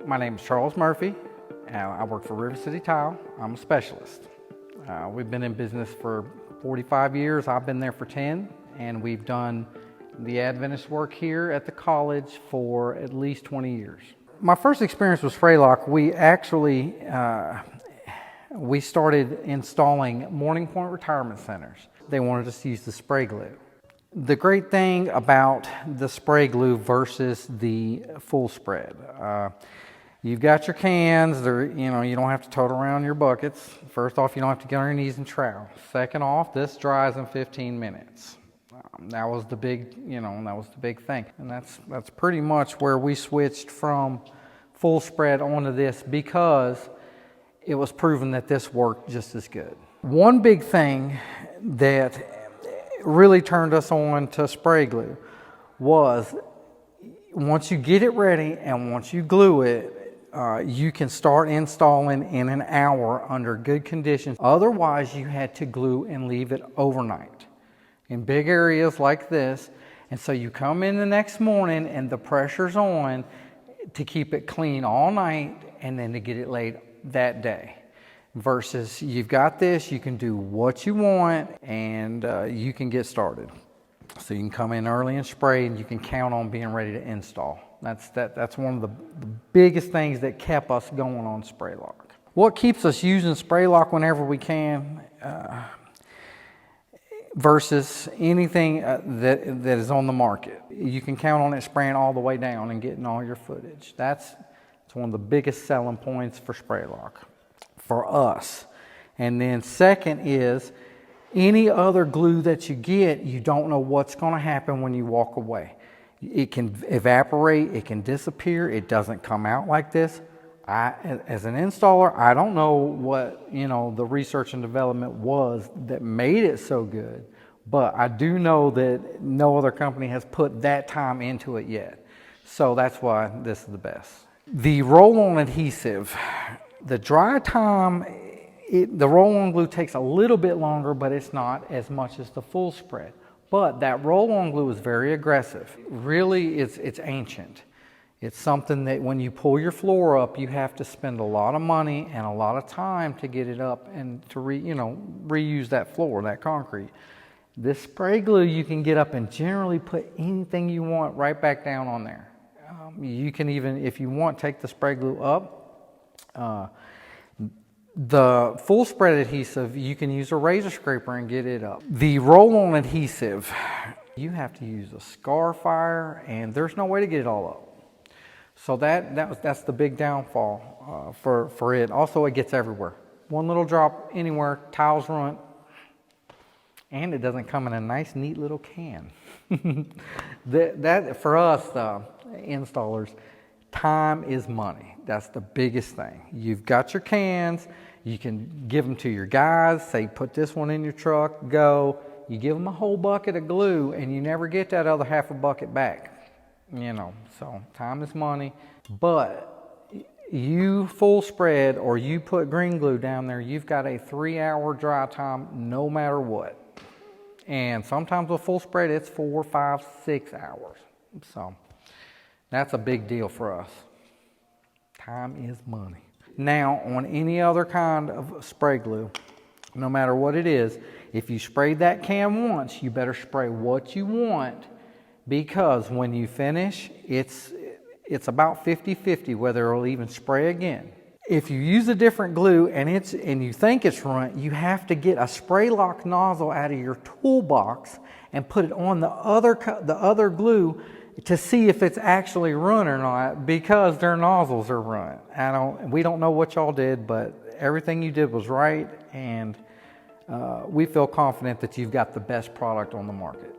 My name is Charles Murphy. I work for River City Tile. I'm a specialist. We've been in business for 45 years. I've been there for 10, and we've done the Adventist work here at the college for at least 20 years. My first experience with spray lock, we started installing Morning Point retirement centers. They wanted us to use the spray glue. The great thing about the spray glue versus the full spread, you've got your cans. You don't have to tote around your buckets. First off, you don't have to get on your knees and trowel. Second off, this dries in 15 minutes. That was the big thing, and that's pretty much where we switched from full spread onto this, because it was proven that this worked just as good. One big thing that really turned us on to spray glue was, once you get it ready and once you glue it, you can start installing in an hour under good conditions. Otherwise, you had to glue and leave it overnight in big areas like this. And so you come in the next morning and the pressure's on to keep it clean all night and then to get it laid that day. Versus you've got this, you can do what you want, and you can get started. So you can come in early and spray, and you can count on being ready to install. That's one of the biggest things that kept us going on spray lock. What keeps us using spray lock whenever we can versus anything that is on the market? You can count on it spraying all the way down and getting all your footage. That's one of the biggest selling points for spray lock for us. And then second is, any other glue that you get, you don't know what's going to happen when you walk away. It can evaporate, it can disappear, it doesn't come out like this. As an installer, I don't know what the research and development was that made it so good, but I do know that no other company has put that time into it yet. So that's why this is the best. The roll-on adhesive, the dry time, the roll-on glue takes a little bit longer, but it's not as much as the full spread. But that roll-on glue is very aggressive. Really, it's ancient. It's something that when you pull your floor up, you have to spend a lot of money and a lot of time to get it up and to reuse that floor, that concrete. This spray glue, you can get up and generally put anything you want right back down on there. You can even, if you want, take the spray glue up. The full spread adhesive, you can use a razor scraper and get it up. The roll-on adhesive, you have to use a scar fire, and there's no way to get it all up. So that's the big downfall for it. Also, it gets everywhere. One little drop anywhere, tiles ruined, and it doesn't come in a nice, neat little can. that for us, installers, time is money. That's the biggest thing. You've got your cans. You can give them to your guys. Say, put this one in your truck, go. You give them a whole bucket of glue, and you never get that other half a bucket back. So time is money. But you full spread or you put green glue down there, you've got a 3-hour dry time no matter what. And sometimes with full spread, it's 4, 5, 6 hours. So that's a big deal for us. Time is money. Now, on any other kind of spray glue, no matter what it is, if you sprayed that can once, you better spray what you want, because when you finish, it's about 50-50 whether it'll even spray again. If you use a different glue and you think it's ruined, you have to get a spray lock nozzle out of your toolbox and put it on the other glue to see if it's actually ruined or not, because their nozzles are ruined. We don't know what y'all did, but everything you did was right, and we feel confident that you've got the best product on the market.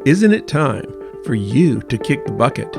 Isn't it time for you to kick the bucket?